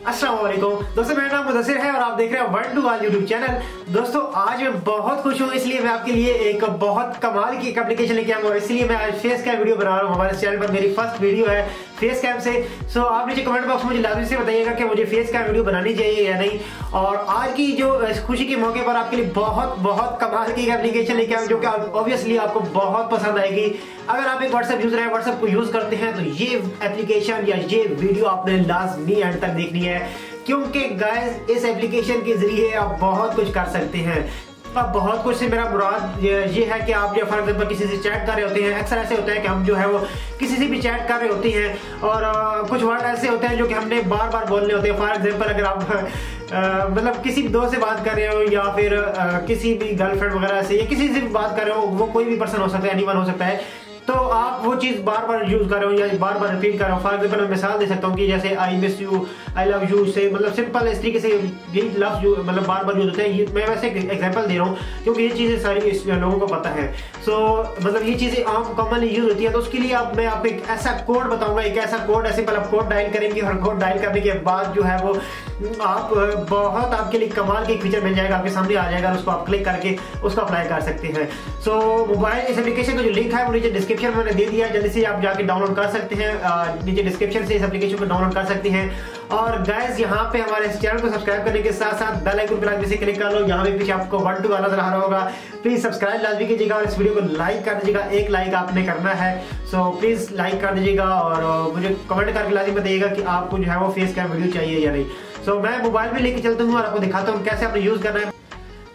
अस्सलाम वालेकुम दोस्तों, मेरा नाम मुदस्सिर है और आप देख रहे हैं 1 2 यूट्यूब चैनल। दोस्तों आज मैं बहुत खुश हूँ, इसलिए मैं आपके लिए एक बहुत कमाल की एक एप्लीकेशन लेके आऊंगा। इसलिए मैं आज फेस कैम वीडियो बना रहा हूँ। हमारे चैनल पर मेरी फर्स्ट वीडियो है फेस कैम से। सो आप नीचे कमेंट बॉक्स में मुझे लाजमी से बताइएगा कि मुझे फेस कैम वीडियो बनानी चाहिए या नहीं। और आज की जो खुशी के मौके पर आपके लिए बहुत कमाल की एप्लीकेशन लेके आऊँ जो कि ऑब्वियसली आपको बहुत पसंद आएगी। अगर आप एक व्हाट्सएप यूजर है, व्हाट्सएप को यूज करते हैं, तो ये एप्लीकेशन या ये वीडियो आपने लाजमी एंड तक देखनी है, क्योंकि गाइस इस एप्लीकेशन के जरिए आप बहुत कुछ कर सकते हैं। अब बहुत कुछ से मेरा मुराद ये है कि आप जो फॉर एग्जाम्पल किसी से चैट कर रहे होते हैं, अक्सर ऐसे होता है कि हम जो है वो किसी से भी चैट कर रहे होते हैं और कुछ वर्ड ऐसे होते हैं जो कि हमने बार बार बोलने होते हैं। फॉर एग्जाम्पल अगर आप मतलब किसी दोस्त से बात कर रहे हो या फिर किसी भी गर्लफ्रेंड वगैरह से या किसी से भी बात कर रहे हो, वो कोई भी पर्सन हो सकता है, एनीवन हो सकता है, तो आप वो चीज बार बार यूज कर रहे हो या बार बार रिपीट कर रहे हो। फॉर एग्जाम्पल मैं मिसाल दे सकता हूँ कि जैसे I miss you, I love you से मतलब सिंपल इस तरीके से यही लफ्ज मतलब बार बार यूज होते हैं। मैं वैसे एग्जांपल दे रहा हूँ क्योंकि ये चीजें सारी लोगों को पता है। सो मतलब ये चीजें आम कॉमनली यूज होती है। तो उसके लिए अब मैं आपको एक ऐसा कोड बताऊंगा, एक ऐसा कोड ऐसे पहले आप कोड डायल करेंगे और कोड डायल करने के बाद जो है वो आप बहुत आपके लिए कमाल की फीचर मिल जाएगा, आपके सामने आ जाएगा, उसको आप क्लिक करके उसको अप्लाई कर सकते हैं। सो मोबाइल इस एप्लीकेशन का जो लिंक है वो नीचे डिस्क्रिप्शन में मैंने दे दिया, जल्दी से आप जाके डाउनलोड कर सकते हैं। नीचे डिस्क्रिप्शन से इस एप्लीकेशन को डाउनलोड कर सकते हैं। और गाइस यहाँ पे हमारे इस चैनल को सब्सक्राइब करने के साथ साथ बेल आइकन पर लाजमी से क्लिक कर लो। यहाँ पे पीछे आपको 1 2 वाला नजर आ रहा होगा, प्लीज सब्सक्राइब लाजमी कीजिएगा और इस वीडियो को लाइक कर दीजिएगा। एक लाइक आपने करना है, सो प्लीज लाइक कर दीजिएगा और मुझे कमेंट करके लाजमी बताइएगा कि आपको जो है वो फेस कैम वीडियो चाहिए या नहीं। सो मैं मोबाइल में लेके चलता हूँ और आपको दिखाता हूँ कैसे आपने यूज करना है।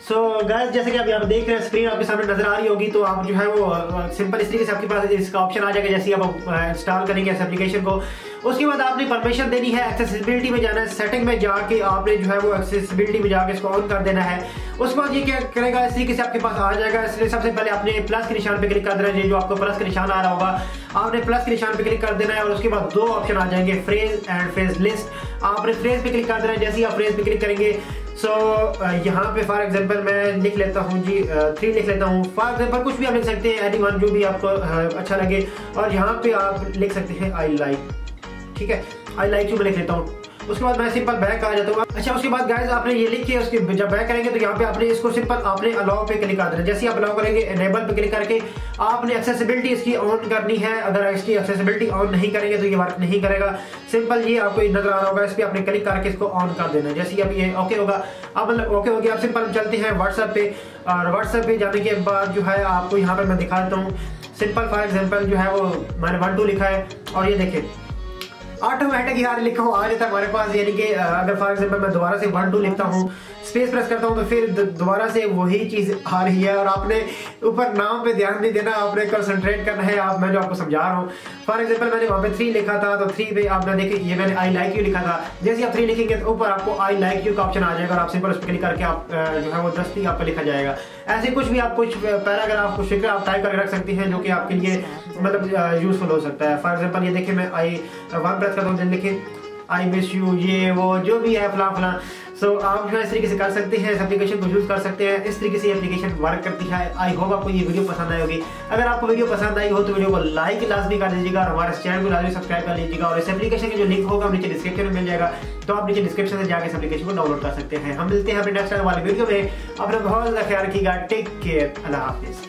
सो गाइस जैसे कि आप यहाँ देख रहे हैं, स्क्रीन आपके सामने नजर आ रही होगी, तो आप जो है वो सिंपल इस तरीके से आपके पास इसका ऑप्शन आ जाएगा। जैसे आप इंस्टॉल करेंगे इस एप्लीकेशन को, उसके बाद आपने परमिशन देनी है, एक्सेसिबिलिटी में जाना है, सेटिंग में जाके आपने जो है वो एक्सेसिबिलिटी में जाके इसको ऑन कर देना है। उसके बाद ये क्या करेगा, इस तरीके से आपके पास आ जाएगा। इसलिए सबसे पहले आपने प्लस के निशान पे क्लिक कर देना है, जो आपको प्लस का निशान आ रहा होगा, आपने प्लस के निशान पे क्लिक कर देना है और उसके बाद 2 ऑप्शन आ जाएंगे, फ्रेज एंड फ्रेज लिस्ट। आपने फ्रेज पे क्लिक कर देना है। जैसे ही आप फ्रेज पे क्लिक करेंगे, सो यहाँ पे फॉर एग्जाम्पल मैं लिख लेता हूँ जी 3 लिख लेता हूँ। फॉर एग्जाम्पल कुछ भी आप लिख सकते हैं, एनीवन जो भी आपको अच्छा लगे। और यहाँ पे आप लिख सकते हैं आई लाइक, ठीक है, आई लाइक यू मैं लिख लेता हूँ। उसके बाद मैं सिंपल बैक आ जाता हूँ। अच्छा, उसके बाद गाइस आपने ये लिख के उसके जब बैक करेंगे तो यहाँ पे आपने इसको सिंपल आपने अलाउ पे क्लिक कर देना। जैसे आप अलाउ करेंगे, एनेबल पे क्लिक करके आपने एक्सेसिबिलिटी इसकी ऑन करनी है। अगर इसकी एक्सेसिबिलिटी ऑन नहीं करेंगे तो ये वर्क नहीं करेगा। सिंपल ये आपको नजर आ रहा होगा, इस पर आपने क्लिक करके इसको ऑन कर देना। जैसे ही अब ये ओके होगा, अब ओके हो गया, आप सिंपल चलते हैं व्हाट्सएप पे। और व्हाट्सएप पे जाने के बाद जो है आपको यहाँ पे मैं दिखा देता हूँ। सिंपल फॉर एग्जाम्पल जो है वो मैंने 1 2 लिखा है और ये देखें ऑटोमेटिक यार लिखा हुआ आ जाता है हमारे पास। यानी कि अगर फॉर एग्जाम्पल मैं दोबारा से 1 2 लिखता हूँ, स्पेस प्रेस करता हूँ, तो फिर दोबारा से वही चीज आ रही है। और आपने ऊपर नाम पे ध्यान नहीं देना, आपने कंसंट्रेट करना है। आप मैं जो आपको समझा रहा हूँ, फॉर एग्जाम्पल मैंने वहाँ पे 3 लिखा था, तो 3 पे आपने देखे ये मैंने आई लाइक यू लिखा था। जैसे आप 3 लिखेंगे तो ऊपर आपको आई लाइक यू का ऑप्शन आ जाएगा और आप सिंपल उस पर क्लिक करके आप जो है वो दस्ती आपको लिखा जाएगा। ऐसे कुछ भी आप कुछ पैराग्राफ कुछ फिक्र आप टाइप करके रख सकती हैं, जो कि आपके लिए मतलब यूजफुल हो सकता है। फॉर एग्जाम्पल ये देखिए मैं आई 1 प्रेस करता हूँ, लिखे आई मिस यू, ये वो जो भी है फला फला। सो आप जो है इस तरीके से कर सकते हैं, इस एप्लीकेशन को यूज कर सकते हैं। इस तरीके से एप्लीकेशन वर्क करती है। आई होप आपको ये वीडियो पसंद आई होगी। अगर आपको वीडियो पसंद आई हो तो वीडियो को लाइक लाजमी कर दीजिएगा और हमारे चैनल को लाजमी सब्सक्राइब कर लीजिएगा। और इस एप्लीकेशन का जो लिंक होगा नीचे डिस्क्रिप्शन में मिल जाएगा, तो आप नीचे डिस्क्रिप्शन से जाकर इस एप्लीकेशन को डाउनलोड कर सकते हैं। हम मिलते हैं अपने नेक्स्ट वाले वीडियो में। अपना बहुत ख्याल रखिएगा। टेक केयर, अल्लाह हाफिज।